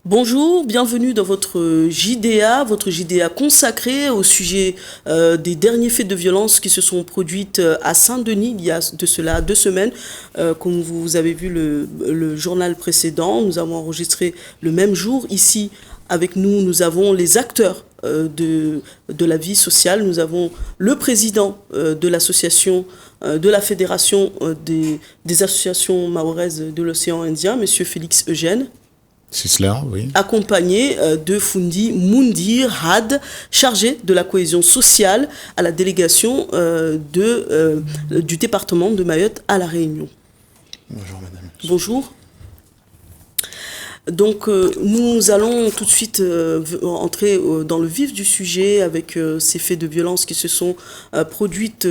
Bonjour, bienvenue dans votre JDA consacré au sujet des derniers faits de violence qui se sont produites à Saint-Denis il y a de cela 2 semaines. Comme vous avez vu le journal précédent, nous avons enregistré le même jour. Ici, avec nous, nous avons les acteurs de la vie sociale. Nous avons le président de l'association, de la fédération des associations mahoraises de l'océan Indien, M. Félix Eugène. C'est cela, oui. Accompagné de Fundi Moundir Had, chargé de la cohésion sociale à la délégation du département de Mayotte à La Réunion. Bonjour madame. Bonjour. Donc nous allons tout de suite entrer dans le vif du sujet avec ces faits de violence qui se sont produites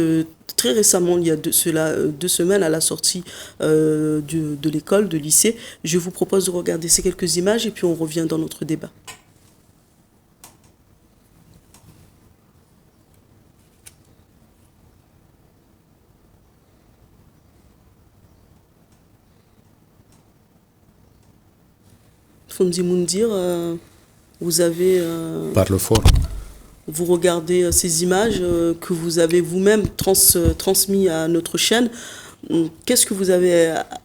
très récemment, il y a de cela 2 semaines, à la sortie de l'école, de lycée. Je vous propose de regarder ces quelques images et puis on revient dans notre débat. Fundi Moundir, vous avez... Parle fort. Vous regardez ces images que vous avez vous-même transmis à notre chaîne.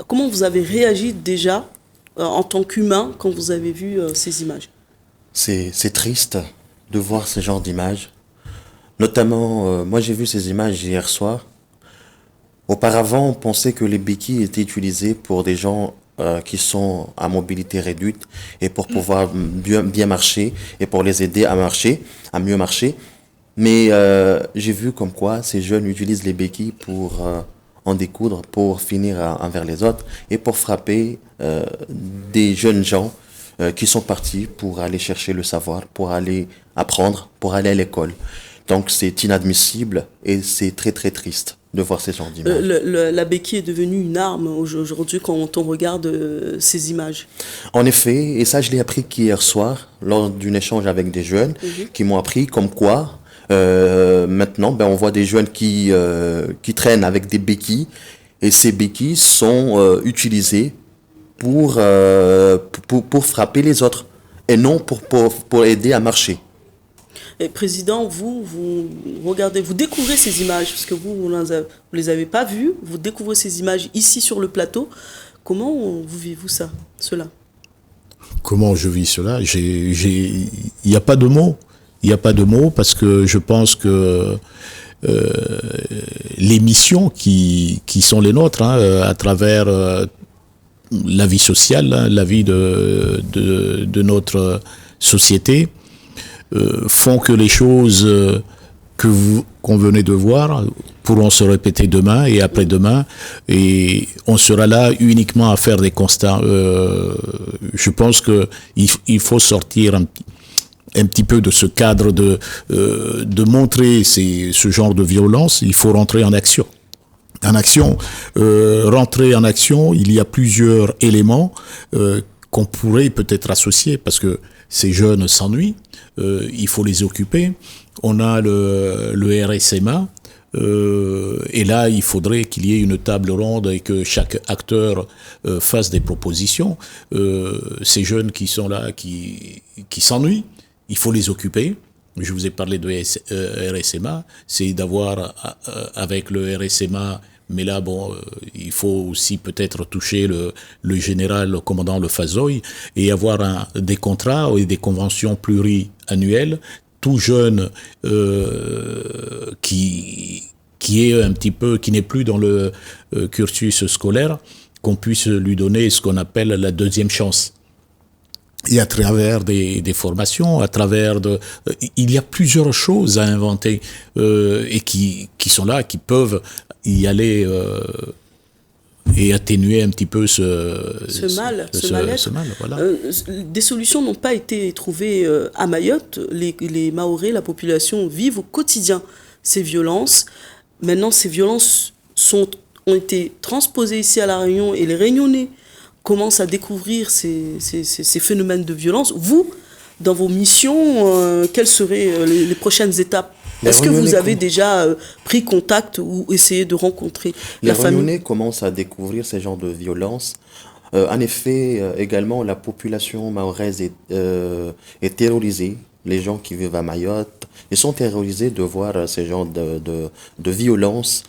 Comment vous avez réagi déjà en tant qu'humain quand vous avez vu ces images? C'est triste de voir ce genre d'images. Notamment, moi j'ai vu ces images hier soir. Auparavant, on pensait que les béquilles étaient utilisées pour des gens qui sont à mobilité réduite et pour pouvoir bien marcher et pour les aider à mieux marcher. Mais j'ai vu comme quoi ces jeunes utilisent les béquilles pour en découdre, pour finir envers les autres et pour frapper des jeunes gens qui sont partis pour aller chercher le savoir, pour aller apprendre, pour aller à l'école. Donc c'est inadmissible et c'est très très triste de voir ces gens d'images. La béquille est devenue une arme aujourd'hui quand on regarde ces images. En effet, et ça je l'ai appris qu'hier soir, lors d'un échange avec des jeunes, qui m'ont appris comme quoi, maintenant on voit des jeunes qui traînent avec des béquilles, et ces béquilles sont utilisées pour frapper les autres, et non pour aider à marcher. Et président, vous regardez, vous découvrez ces images, parce que vous les avez pas vues, vous découvrez ces images ici sur le plateau. Comment vous vivez-vous cela? Comment je vis cela? Il n'y a pas de mots. Il n'y a pas de mots parce que je pense que les missions qui sont les nôtres, à travers la vie sociale, la vie de notre société, font que les choses qu'on venait de voir pourront se répéter demain et après-demain, et on sera là uniquement à faire des constats. Je pense que il faut sortir un petit peu de ce cadre de montrer ce genre de violence. Il faut rentrer en action. Rentrer en action, il y a plusieurs éléments qu'on pourrait peut-être associer, parce que ces jeunes s'ennuient, il faut les occuper. On a le RSMA, et là il faudrait qu'il y ait une table ronde et que chaque acteur fasse des propositions. Ces jeunes qui sont là, qui s'ennuient, il faut les occuper. Je vous ai parlé de RSMA, c'est d'avoir avec le RSMA, mais là, il faut aussi peut-être toucher le général, le commandant Le Fazoy, et avoir des contrats et des conventions pluriannuelles, tout jeune qui est un petit peu, qui n'est plus dans le cursus scolaire, qu'on puisse lui donner ce qu'on appelle la deuxième chance. Et à travers des formations, il y a plusieurs choses à inventer et qui sont là, qui peuvent y aller et atténuer un petit peu ce mal. Voilà. Des solutions n'ont pas été trouvées à Mayotte. Les Mahorais, la population, vivent au quotidien ces violences. Maintenant, ces violences ont été transposées ici à La Réunion, et les Réunionnais commencent à découvrir ces phénomènes de violence. Vous, dans vos missions, quelles seraient les prochaines étapes? Est-ce que vous avez déjà pris contact ou essayé de rencontrer la famille? Les Réunionnais commencent à découvrir ces genres de violences En effet, également, la population mahoraise est terrorisée. Les gens qui vivent à Mayotte, ils sont terrorisés de voir ces genres de violence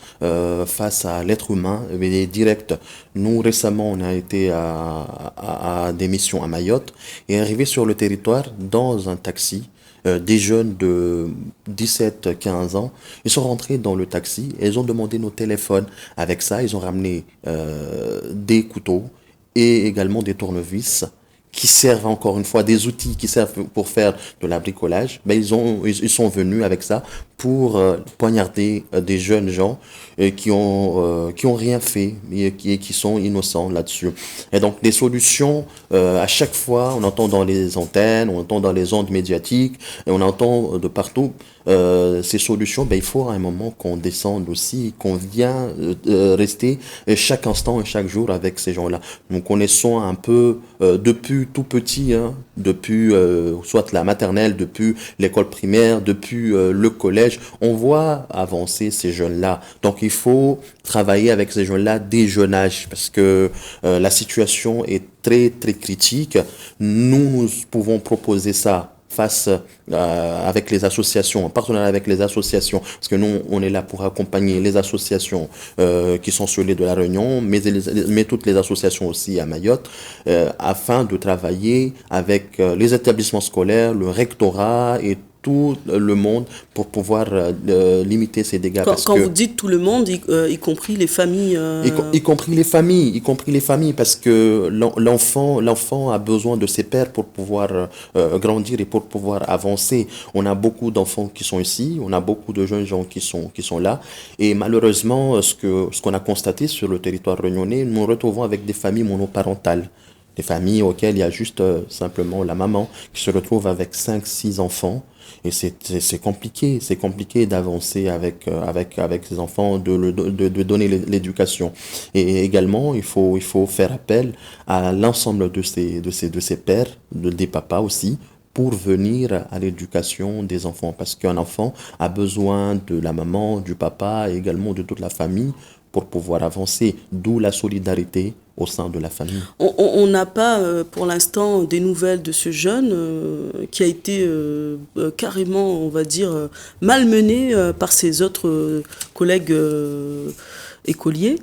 face à l'être humain, mais direct. Nous, récemment, on a été à des missions à Mayotte et arrivé sur le territoire dans un taxi. Des jeunes de 17-15 ans, ils sont rentrés dans le taxi et ils ont demandé nos téléphones. Avec ça, ils ont ramené des couteaux et également des tournevis qui servent encore une fois des outils qui servent pour faire de la bricolage. Ben ils sont venus avec ça pour poignarder des jeunes gens qui ont rien fait et qui sont innocents là-dessus. Et donc des solutions à chaque fois, on entend dans les antennes, on entend dans les ondes médiatiques et on entend de partout ces solutions. Ben il faut à un moment qu'on descende aussi, qu'on vient rester chaque instant et chaque jour avec ces gens-là. Nous connaissons un peu depuis tout petit, hein, depuis soit la maternelle, depuis l'école primaire, depuis le collège, on voit avancer ces jeunes-là. Donc il faut travailler avec ces jeunes-là dès jeune âge parce que la situation est très très critique. Nous pouvons proposer ça face avec les associations, en partenariat avec les associations, parce que nous, on est là pour accompagner les associations qui sont sur l'île de la Réunion, mais toutes les associations aussi à Mayotte, afin de travailler avec les établissements scolaires, le rectorat et tout le monde pour pouvoir limiter ces dégâts. Quand vous dites tout le monde, y compris les familles... Y compris les familles, parce que l'enfant a besoin de ses pères pour pouvoir grandir et pour pouvoir avancer. On a beaucoup d'enfants qui sont ici, on a beaucoup de jeunes gens qui sont là, et malheureusement, ce qu'on a constaté sur le territoire réunionnais, nous nous retrouvons avec des familles monoparentales. Des familles auxquelles il y a juste simplement la maman qui se retrouve avec 5-6 enfants. Et c'est compliqué d'avancer avec ces enfants, de donner l'éducation. Et également, il faut faire appel à l'ensemble de ces pères, des papas aussi, pour venir à l'éducation des enfants. Parce qu'un enfant a besoin de la maman, du papa et également de toute la famille pour pouvoir avancer, d'où la solidarité au sein de la famille. On n'a pas pour l'instant des nouvelles de ce jeune qui a été carrément, on va dire, malmené par ses autres collègues écoliers.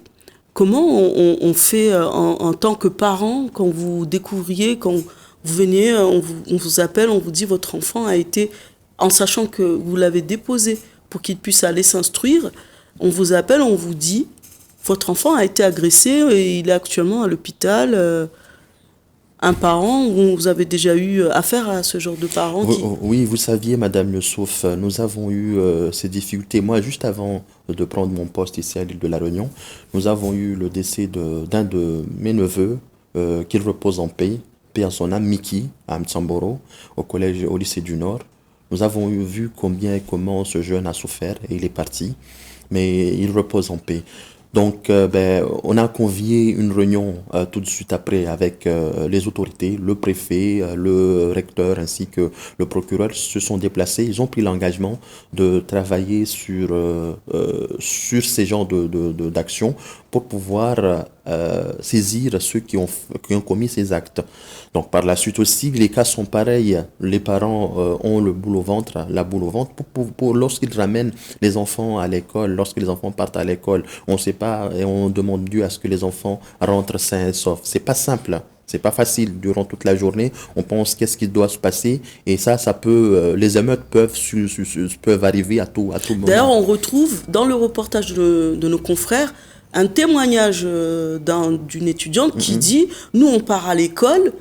Comment on fait en tant que parent quand vous découvriez, quand vous venez, on vous appelle, on vous dit votre enfant a été, en sachant que vous l'avez déposé pour qu'il puisse aller s'instruire, on vous appelle, on vous dit votre enfant a été agressé et il est actuellement à l'hôpital. Un parent, vous avez déjà eu affaire à ce genre de parents Oui, vous saviez, Madame Youssouf, nous avons eu ces difficultés. Moi, juste avant de prendre mon poste ici à l'île de la Réunion, nous avons eu le décès d'un de mes neveux, qu'il repose en paix à son âme, Mickey, à Mtsamboro, au lycée du Nord. Nous avons vu combien et comment ce jeune a souffert et il est parti, mais il repose en paix. Donc, on a convié une réunion tout de suite après avec les autorités, le préfet, le recteur ainsi que le procureur se sont déplacés. Ils ont pris l'engagement de travailler sur ces genres d'actions pour pouvoir saisir ceux qui ont commis ces actes. Donc par la suite aussi, les cas sont pareils. Les parents ont la boule au ventre pour lorsqu'ils ramènent les enfants à l'école, lorsque les enfants partent à l'école, on ne sait pas et on demande Dieu à ce que les enfants rentrent sains et saufs. C'est pas simple. C'est pas facile durant toute la journée. On pense qu'est-ce qui doit se passer et ça peut, les émeutes peuvent arriver à tout moment. D'ailleurs, on retrouve dans le reportage de nos confrères un témoignage d'une étudiante qui dit « Nous, on part à l'école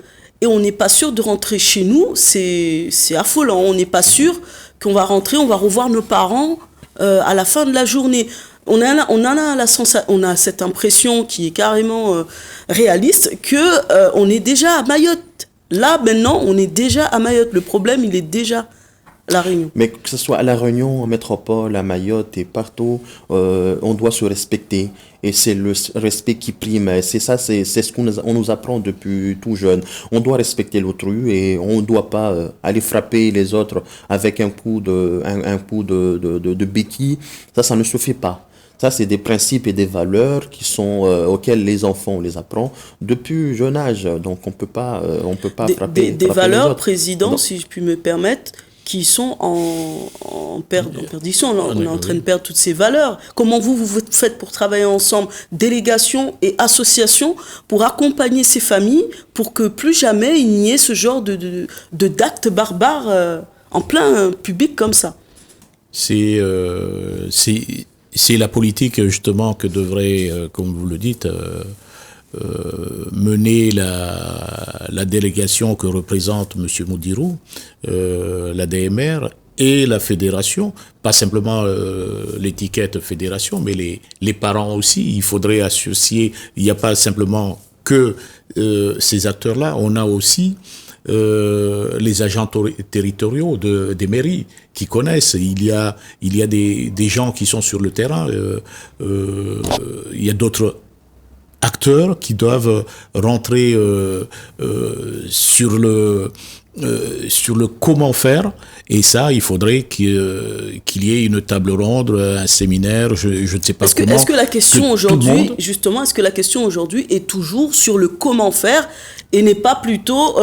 et on n'est pas sûr de rentrer chez nous. C'est affolant. On n'est pas sûr qu'on va rentrer, on va revoir nos parents à la fin de la journée. » On a cette impression qui est carrément réaliste que on est déjà à Mayotte. Là, maintenant, on est déjà à Mayotte. Le problème, il est déjà à La Réunion. Mais que ce soit à La Réunion, en métropole, à Mayotte et partout, on doit se respecter. Et c'est le respect qui prime. C'est ça, c'est ce qu'on nous apprend depuis tout jeune. On doit respecter l'autrui et on ne doit pas aller frapper les autres avec un coup de béquille. Ça ne se fait pas. Ça, c'est des principes et des valeurs qui sont auxquels les enfants on les apprend depuis jeune âge. Donc, on peut pas frapper Des frapper les valeurs, autres. président, Donc, si je puis me permettre, qui sont en perdition. On est en train de perdre toutes ces valeurs. Comment vous faites pour travailler ensemble, délégation et association, pour accompagner ces familles, pour que plus jamais il n'y ait ce genre d'actes barbares en plein public comme ça? C'est la politique justement que devrait, comme vous le dites, mener la délégation que représente M. Moudirou, la DMR et la fédération, pas simplement l'étiquette fédération, mais les parents aussi. Il faudrait associer, il n'y a pas simplement que ces acteurs-là, on a aussi les agents territoriaux des mairies qui connaissent. Il y a des gens qui sont sur le terrain, il y a d'autres acteurs qui doivent rentrer sur le comment faire, et ça, il faudrait qu'il y ait une table ronde, un séminaire, je ne sais pas comment. Est-ce que la question aujourd'hui, justement, est-ce que la question aujourd'hui est toujours sur le comment faire et n'est pas plutôt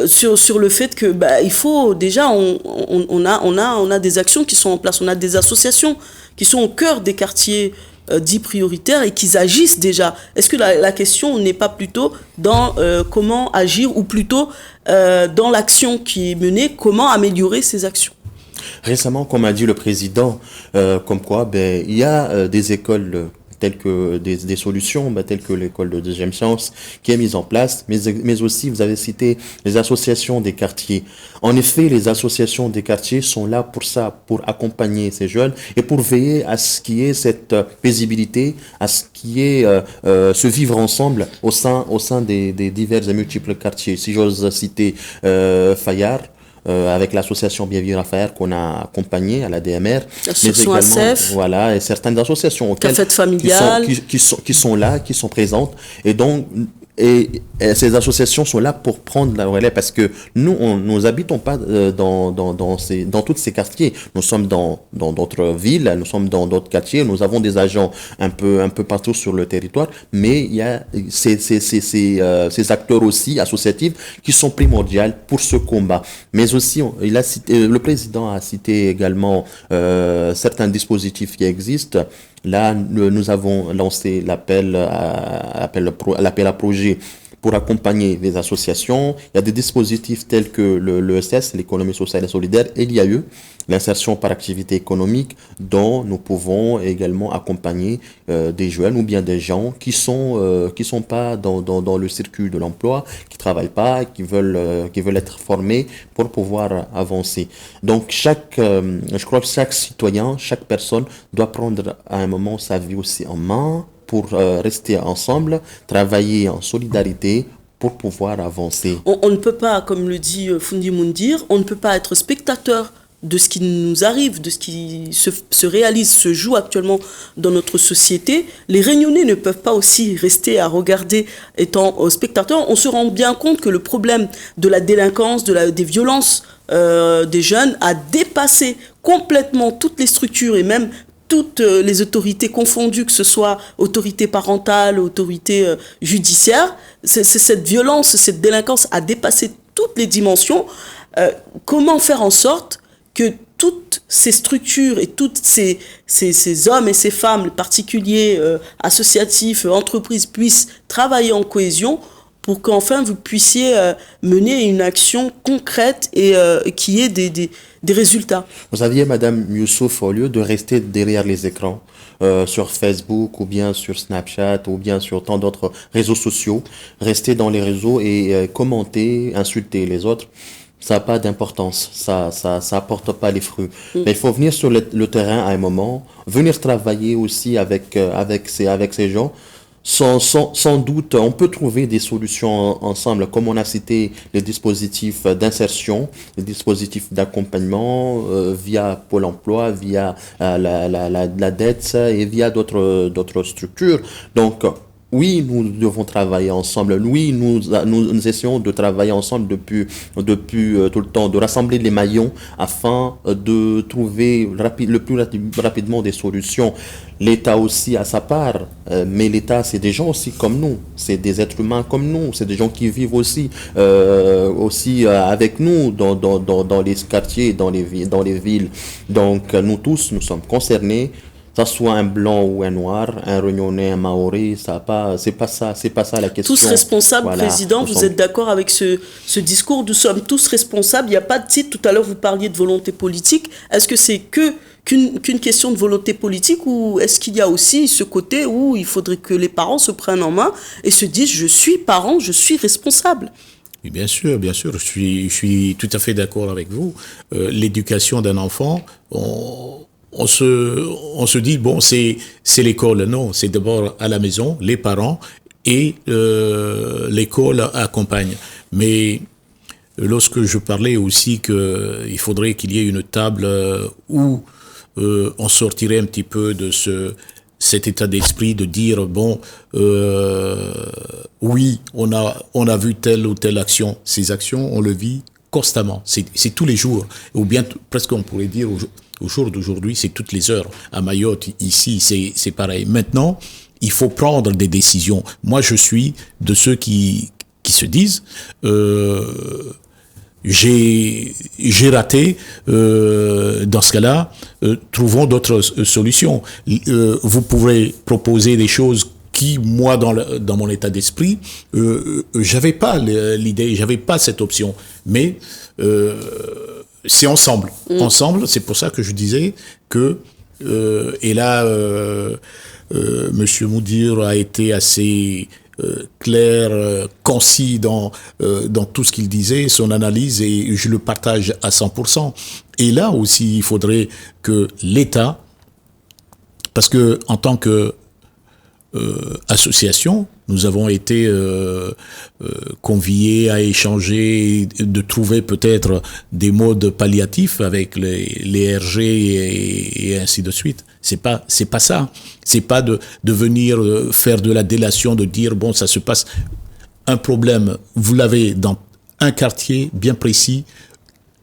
sur le fait que il faut déjà on a des actions qui sont en place, on a des associations qui sont au cœur des quartiers dits prioritaires et qu'ils agissent déjà. Est-ce que la question n'est pas plutôt dans comment agir, ou plutôt dans l'action qui est menée, comment améliorer ces actions? récemment, comme a dit le président, comme quoi il y a des écoles telles que des solutions, telles que l'école de deuxième chance qui est mise en place, mais aussi vous avez cité les associations des quartiers. En effet, les associations des quartiers sont là pour ça, pour accompagner ces jeunes et pour veiller à ce qu'il y ait cette paisibilité, à ce qu'il y ait ce vivre ensemble au sein des divers et multiples quartiers. Si j'ose citer Fayard, avec l'association Bien Vivre à Fayard qu'on a accompagné à la DMR, mais également ACEF, voilà, et certaines associations auxquelles Cafette familiale, qui sont là, qui sont présentes, et donc et ces associations sont là pour prendre la relais, parce que nous habitons pas dans toutes ces quartiers. Nous sommes dans d'autres villes, nous sommes dans d'autres quartiers, nous avons des agents un peu partout sur le territoire, mais il y a ces acteurs aussi associatifs qui sont primordiaux pour ce combat. Mais aussi, le président a cité également certains dispositifs qui existent. Là, nous avons lancé l'appel à projet pour accompagner les associations. Il y a des dispositifs tels que l'ESS, l'économie sociale et solidaire, et l'IAE, l'insertion par activité économique, dont nous pouvons également accompagner des jeunes ou bien des gens qui sont pas dans le circuit de l'emploi, qui travaillent pas, qui veulent être formés pour pouvoir avancer. Donc je crois que chaque citoyen, chaque personne doit prendre à un moment sa vie aussi en main, pour rester ensemble, travailler en solidarité pour pouvoir avancer. On ne peut pas, comme le dit Fundi Moundir, on ne peut pas être spectateur de ce qui nous arrive, de ce qui se réalise, se joue actuellement dans notre société. Les Réunionnais ne peuvent pas aussi rester à regarder étant spectateurs. On se rend bien compte que le problème de la délinquance, des violences des jeunes a dépassé complètement toutes les structures et même toutes les autorités confondues, que ce soit autorité parentale, autorité judiciaire. Cette violence, cette délinquance a dépassé toutes les dimensions. Comment faire en sorte que toutes ces structures et toutes ces hommes et ces femmes, particuliers, associatifs, entreprises, puissent travailler en cohésion pour qu'enfin vous puissiez mener une action concrète et qui ait des résultats. Vous saviez, Madame Youssouf, au lieu de rester derrière les écrans, sur Facebook ou bien sur Snapchat ou bien sur tant d'autres réseaux sociaux, rester dans les réseaux et commenter, insulter les autres, ça n'a pas d'importance, ça apporte pas les fruits. Mais il faut venir sur le terrain à un moment, venir travailler aussi avec ces gens. Sans doute, on peut trouver des solutions ensemble, comme on a cité les dispositifs d'insertion, les dispositifs d'accompagnement via Pôle emploi, via la dette et via d'autres structures. Donc, oui, nous devons travailler ensemble. Oui, nous essayons de travailler ensemble depuis tout le temps, de rassembler les maillons afin de trouver le plus rapidement des solutions. L'État aussi a sa part, mais l'État, c'est des gens aussi comme nous, c'est des êtres humains comme nous, c'est des gens qui vivent aussi, avec nous dans les quartiers, dans les villes. Donc, nous tous, nous sommes concernés. Que ce soit un blanc ou un noir, un réunionnais, un maoré, c'est pas ça la question. Tous responsables, Voilà, Président, vous êtes d'accord avec ce discours? Nous sommes tous responsables, il n'y a pas de titre. Tout à l'heure, vous parliez de volonté politique. Est-ce que c'est qu'une question de volonté politique, ou est-ce qu'il y a aussi ce côté où il faudrait que les parents se prennent en main et se disent, je suis parent, je suis responsable? Oui, bien sûr, je suis tout à fait d'accord avec vous. L'éducation d'un enfant, on se dit, bon, c'est l'école. Non, c'est d'abord à la maison, les parents, et l'école accompagne. Mais lorsque je parlais aussi qu'il faudrait qu'il y ait une table où on sortirait un petit peu de cet état d'esprit de dire, bon, oui, on a vu telle ou telle action. Ces actions, on le vit constamment. C'est tous les jours. Ou bien, presque on pourrait dire, au jour d'aujourd'hui, c'est toutes les heures. À Mayotte, ici, c'est pareil. Maintenant, il faut prendre des décisions. Moi, je suis de ceux qui se disent, j'ai raté, dans ce cas-là, trouvons d'autres solutions. Vous pourrez proposer des choses qui, moi, dans mon état d'esprit, j'avais pas l'idée, j'avais pas cette option. Mais c'est ensemble. Ensemble, c'est pour ça que je disais que, et là, Monsieur Moudir a été assez clair, concis dans tout ce qu'il disait, son analyse, et je le partage à 100%. Et là aussi, il faudrait que l'État, parce que en tant que association, nous avons été conviés à échanger, de trouver peut-être des modes palliatifs avec les RG et ainsi de suite. C'est pas ça. C'est pas de venir faire de la délation, de dire bon, ça se passe. Un problème, vous l'avez dans un quartier bien précis,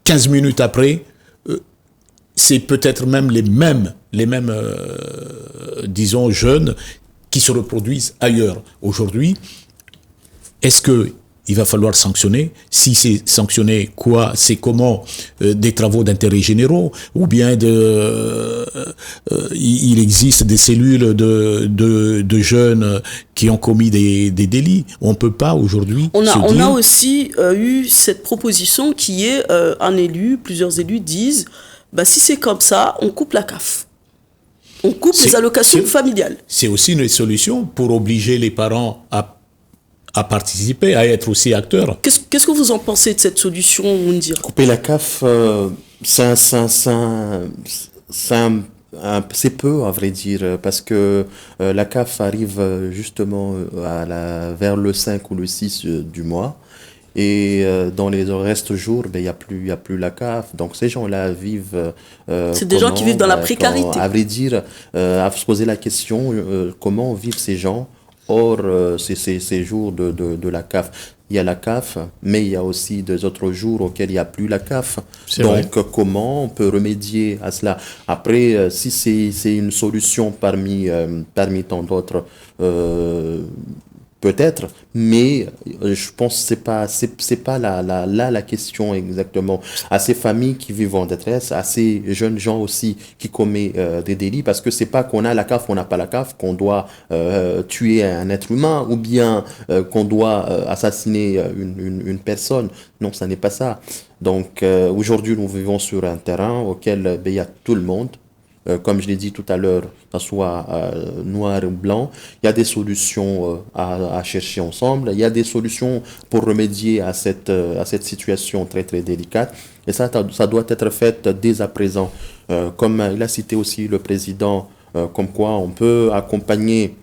15 minutes après, c'est peut-être même les mêmes disons jeunes qui se reproduisent ailleurs. Aujourd'hui, est-ce que il va falloir sanctionner? Si c'est sanctionner, quoi? C'est comment? Des travaux d'intérêt généraux? Ou bien il existe des cellules de jeunes qui ont commis des délits? On peut pas aujourd'hui on a aussi eu cette proposition qui est plusieurs élus disent, bah, si c'est comme ça, on coupe la CAF. On coupe les allocations familiales. C'est aussi une solution pour obliger les parents à participer, à être aussi acteurs. Qu'est-ce que vous en pensez de cette solution, Moundir? Couper la CAF, c'est peu, à vrai dire, parce que la CAF arrive justement vers le 5 ou le 6 du mois. Et dans les restes jours, il n'y a plus la CAF. Donc ces gens-là vivent... c'est des gens qui vivent dans la précarité. À vrai dire, à se poser la question, comment vivent ces gens hors ces jours de la CAF? Il y a la CAF, mais il y a aussi des autres jours auxquels il n'y a plus la CAF. Donc comment on peut remédier à cela? Après, si c'est une solution parmi tant d'autres... peut-être, mais je pense que c'est pas la question exactement. À ces familles qui vivent en détresse, à ces jeunes gens aussi qui commettent des délits, parce que c'est pas qu'on a la CAF, on n'a pas la CAF, qu'on doit tuer un être humain, ou bien qu'on doit assassiner une personne. Non, ça n'est pas ça. Donc aujourd'hui, nous vivons sur un terrain auquel il y a tout le monde. Comme je l'ai dit tout à l'heure, que ce soit noir ou blanc, il y a des solutions à chercher ensemble, il y a des solutions pour remédier à cette situation très très délicate, et ça doit être fait dès à présent. Comme il a cité aussi le président, comme quoi on peut accompagner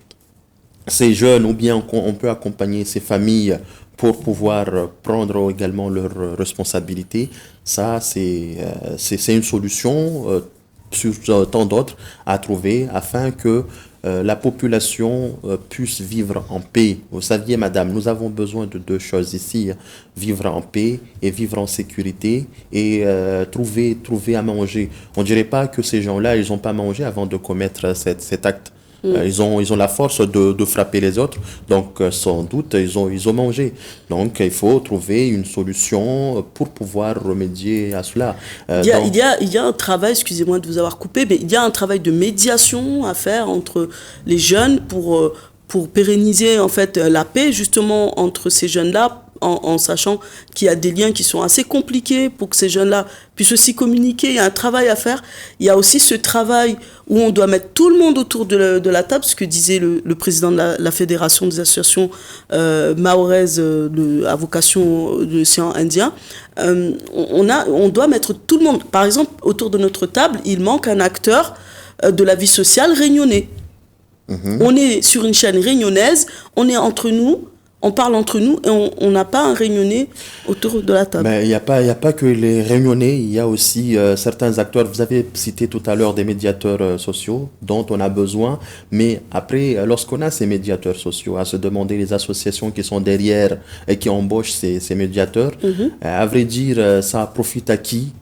ces jeunes, ou bien on peut accompagner ces familles pour pouvoir prendre également leurs responsabilités. Ça, c'est une solution sur tant d'autres à trouver afin que la population puisse vivre en paix. Vous saviez, madame, nous avons besoin de deux choses ici, hein. Vivre en paix et vivre en sécurité et trouver à manger. On ne dirait pas que ces gens-là, ils n'ont pas mangé avant de commettre cet acte. Ils ont la force de frapper les autres, donc sans doute ils ont mangé. Donc il faut trouver une solution pour pouvoir remédier à cela. Il y a un travail, excusez-moi de vous avoir coupé, mais il y a un travail de médiation à faire entre les jeunes pour pérenniser en fait la paix justement entre ces jeunes-là, en sachant qu'il y a des liens qui sont assez compliqués pour que ces jeunes-là puissent aussi communiquer. Il y a un travail à faire. Il y a aussi ce travail où on doit mettre tout le monde autour de la table, ce que disait le président de la Fédération des associations mahoraises à vocation de l'océan Indien. On doit mettre tout le monde. Par exemple, autour de notre table, il manque un acteur de la vie sociale réunionnais. On est sur une chaîne réunionnaise, on est entre nous, on parle entre nous et on n'a pas un réunionnais autour de la table. Mais il n'y a pas que les réunionnais, il y a aussi certains acteurs. Vous avez cité tout à l'heure des médiateurs sociaux dont on a besoin. Mais après, lorsqu'on a ces médiateurs sociaux, à se demander les associations qui sont derrière et qui embauchent ces médiateurs, à vrai dire, ça profite à qui?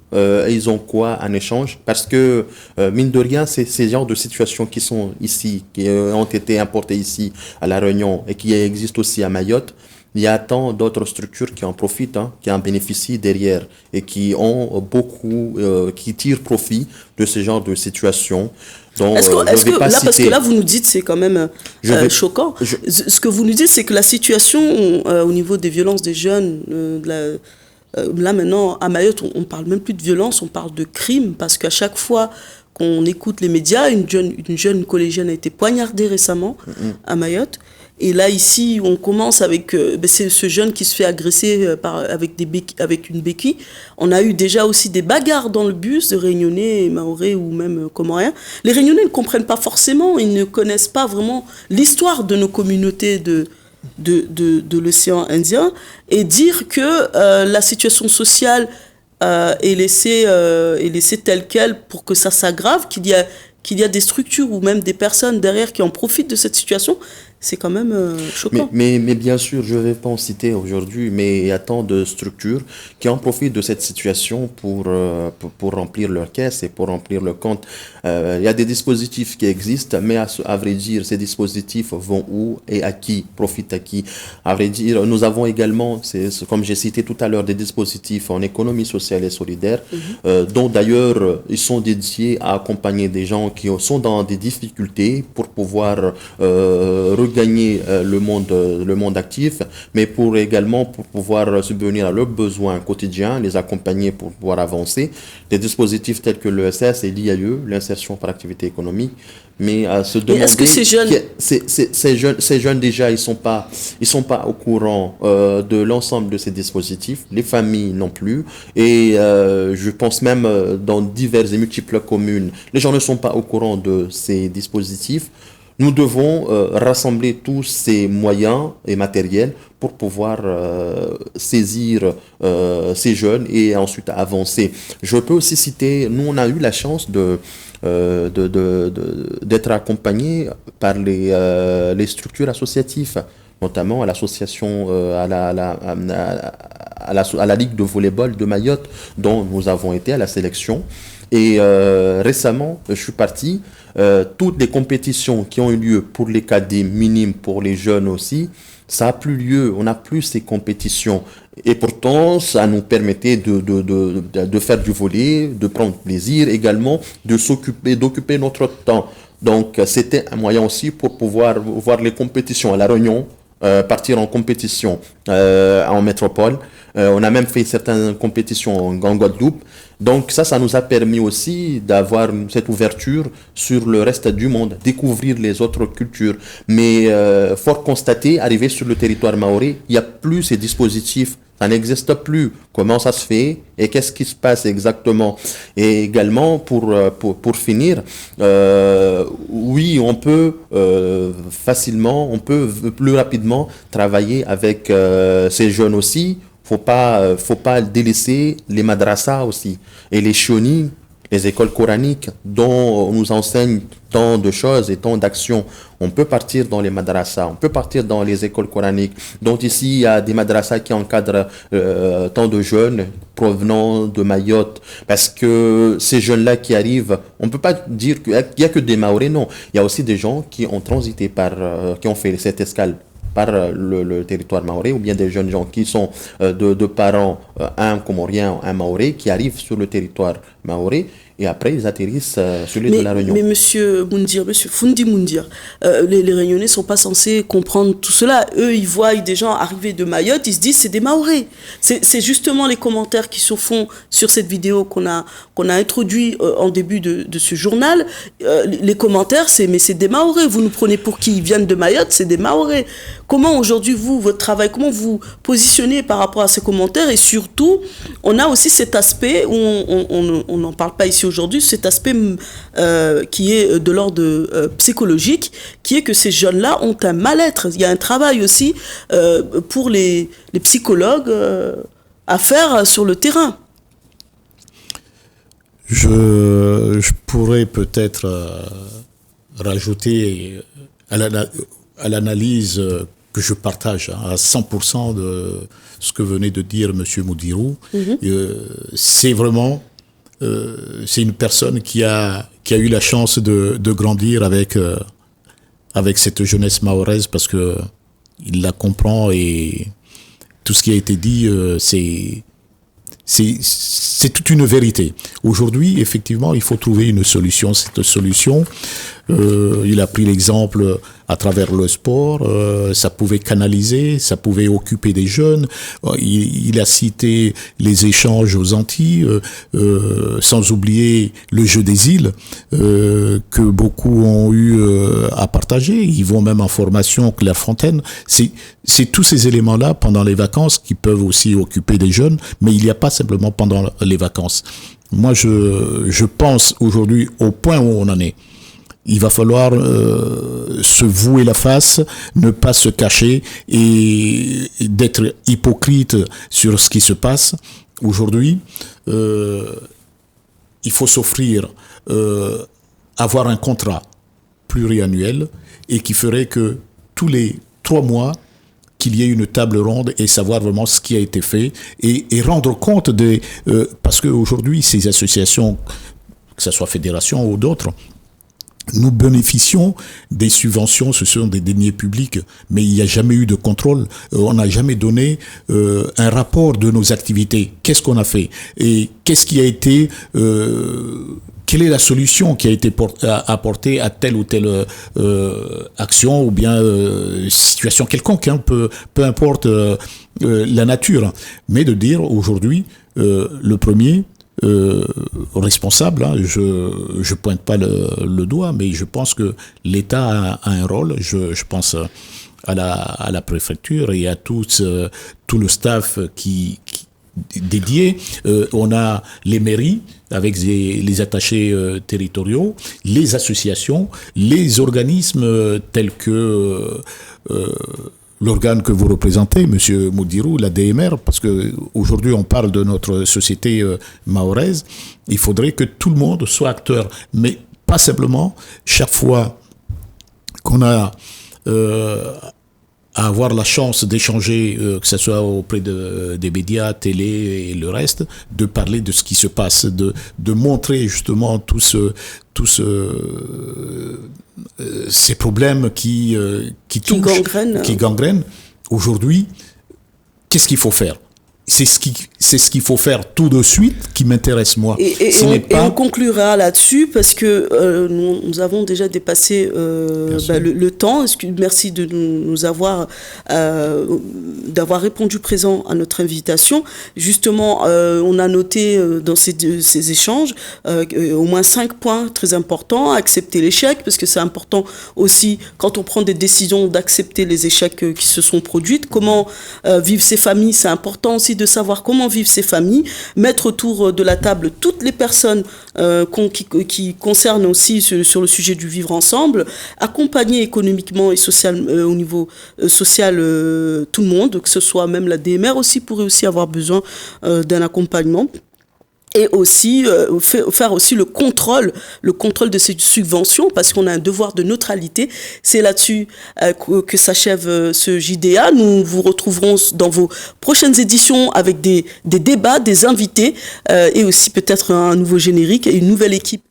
Ils ont quoi en échange? Parce que, mine de rien, c'est ces genres de situations qui sont ici, qui ont été importées ici à La Réunion et qui existent aussi à Mayotte. Il y a tant d'autres structures qui en profitent, hein, qui en bénéficient derrière et qui ont beaucoup, qui tirent profit de ce genre de situations. Donc, parce que là, vous nous dites, c'est quand même choquant. Ce que vous nous dites, c'est que la situation au niveau des violences des jeunes, là maintenant, à Mayotte, on ne parle même plus de violence, on parle de crime, parce qu'à chaque fois qu'on écoute les médias, une jeune collégienne a été poignardée récemment à Mayotte. Et là, ici, on commence avec c'est ce jeune qui se fait agresser avec une béquille. On a eu déjà aussi des bagarres dans le bus de Réunionnais, Mahorais ou même Comoriens. Les Réunionnais ne comprennent pas forcément, ils ne connaissent pas vraiment l'histoire de nos communautés de l'océan Indien. Et dire que la situation sociale est laissée telle quelle pour que ça s'aggrave, qu'il y a des structures ou même des personnes derrière qui en profitent de cette situation, c'est quand même choquant. Mais bien sûr, je ne vais pas en citer aujourd'hui, mais il y a tant de structures qui en profitent de cette situation pour remplir leur caisse et pour remplir leur compte. Il y a des dispositifs qui existent, mais à vrai dire, ces dispositifs vont où et à qui, profitent à qui? À vrai dire, nous avons également, comme j'ai cité tout à l'heure, des dispositifs en économie sociale et solidaire, dont d'ailleurs, ils sont dédiés à accompagner des gens qui sont dans des difficultés pour pouvoir regagner le monde actif, mais également pour pouvoir subvenir à leurs besoins quotidiens, les accompagner pour pouvoir avancer. Des dispositifs tels que l'ESS et l'IAE, l'insertion par activité économique, mais à se demander... Est-ce que ces jeunes déjà, ils sont pas au courant de l'ensemble de ces dispositifs, les familles non plus, et je pense même dans diverses et multiples communes, les gens ne sont pas au courant de ces dispositifs. Nous devons rassembler tous ces moyens et matériels pour pouvoir saisir ces jeunes et ensuite avancer. Je peux aussi citer, nous on a eu la chance d'être accompagnés par les structures associatives, notamment à l'association, à la Ligue de volleyball de Mayotte, dont nous avons été à la sélection. Et récemment, je suis parti. Toutes les compétitions qui ont eu lieu pour les cadets minimes, pour les jeunes aussi, ça n'a plus lieu. On n'a plus ces compétitions. Et pourtant, ça nous permettait de faire du volley, de prendre plaisir également, d'occuper notre temps. Donc, c'était un moyen aussi pour pouvoir voir les compétitions à La Réunion, partir en compétition en métropole. On a même fait certaines compétitions en Guadeloupe. Donc ça nous a permis aussi d'avoir cette ouverture sur le reste du monde, découvrir les autres cultures. Mais fort constater, arriver sur le territoire mahorais, il n'y a plus ces dispositifs. Ça n'existe plus. Comment ça se fait et qu'est-ce qui se passe exactement? Et également, pour finir, oui, on peut facilement, on peut plus rapidement travailler avec ces jeunes aussi. Faut pas délaisser les madrasas aussi et les chonis les écoles coraniques dont on nous enseigne tant de choses et tant d'actions. On peut partir dans les madrasas, on peut partir dans les écoles coraniques. Donc ici, il y a des madrasas qui encadrent tant de jeunes provenant de Mayotte. Parce que ces jeunes-là qui arrivent, on ne peut pas dire qu'il n'y a que des Maoris, non. Il y a aussi des gens qui ont transité qui ont fait cette escale par le territoire maoré, ou bien des jeunes gens qui sont de parents, un comorien, un maoré, qui arrivent sur le territoire maoré, et après ils atterrissent sur l'île de la Réunion. Mais monsieur Fundi Moundir, les Réunionnais ne sont pas censés comprendre tout cela. Eux, ils voient des gens arriver de Mayotte, ils se disent c'est des Maorés. C'est justement les commentaires qui se font sur cette vidéo qu'on a introduit en début de ce journal. Les commentaires, mais c'est des Maorés. Vous nous prenez pour qui? Ils viennent de Mayotte, c'est des Maorés. Comment aujourd'hui, votre travail, comment vous positionnez par rapport à ces commentaires? Et surtout, on a aussi cet aspect où on n'en parle pas ici aujourd'hui, cet aspect qui est de l'ordre psychologique, qui est que ces jeunes-là ont un mal-être. Il y a un travail aussi pour les psychologues à faire sur le terrain. Je pourrais peut-être rajouter à l'analyse que je partage à 100% de ce que venait de dire M. Moudirou. C'est vraiment c'est une personne qui a eu la chance de grandir avec cette jeunesse mahoraise, parce que il la comprend, et tout ce qui a été dit, c'est toute une vérité. Aujourd'hui, effectivement, il faut trouver une solution. Cette solution, il a pris l'exemple à travers le sport, ça pouvait canaliser, ça pouvait occuper des jeunes. Il a cité les échanges aux Antilles, sans oublier le jeu des îles, que beaucoup ont eu à partager. Ils vont même en formation Clairefontaine. C'est tous ces éléments-là pendant les vacances qui peuvent aussi occuper des jeunes, mais il n'y a pas simplement pendant les vacances. Moi, je pense aujourd'hui au point où on en est. Il va falloir se vouer la face, ne pas se cacher et d'être hypocrite sur ce qui se passe. Aujourd'hui, il faut s'offrir, avoir un contrat pluriannuel, et qui ferait que tous les 3 mois, qu'il y ait une table ronde et savoir vraiment ce qui a été fait, et rendre compte parce qu'aujourd'hui, ces associations, que ce soit fédération ou d'autres, nous bénéficions des subventions, ce sont des deniers publics, mais il n'y a jamais eu de contrôle. On n'a jamais donné un rapport de nos activités. Qu'est-ce qu'on a fait? Et qu'est-ce qui a été... quelle est la solution qui a été apportée à telle ou telle action, ou bien situation quelconque, hein, peu importe la nature. Mais de dire aujourd'hui, le premier... responsable, hein, je pointe pas le doigt, mais je pense que l'État a un rôle. Je pense à la préfecture et à tout le staff qui dédié. On a les mairies avec les attachés territoriaux, les associations, les organismes tels que l'organe que vous représentez, Monsieur Moudirou, la DMR, parce que aujourd'hui on parle de notre société mahoraise. Il faudrait que tout le monde soit acteur, mais pas simplement chaque fois qu'on a à avoir la chance d'échanger, que ce soit auprès des médias, télé et le reste, de parler de ce qui se passe, de montrer justement tous ces problèmes qui touchent, qui gangrènent. Aujourd'hui, qu'est-ce qu'il faut faire? C'est ce qu'il faut faire tout de suite qui m'intéresse moi. Et on conclura là-dessus parce que nous avons déjà dépassé le temps. Merci de nous avoir d'avoir répondu présent à notre invitation. Justement, on a noté dans ces échanges au moins 5 points très importants. Accepter l'échec, parce que c'est important aussi quand on prend des décisions d'accepter les échecs qui se sont produits. Comment vivent ces familles, c'est important aussi de savoir comment vivent ces familles, mettre autour de la table toutes les personnes qui concernent aussi sur le sujet du vivre ensemble, accompagner économiquement et au niveau social tout le monde, que ce soit même la DMR aussi pourrait aussi avoir besoin d'un accompagnement. et aussi faire aussi le contrôle de ces subventions, parce qu'on a un devoir de neutralité. C'est là-dessus que s'achève ce JDA. Nous vous retrouverons dans vos prochaines éditions avec des débats, des invités et aussi peut-être un nouveau générique et une nouvelle équipe.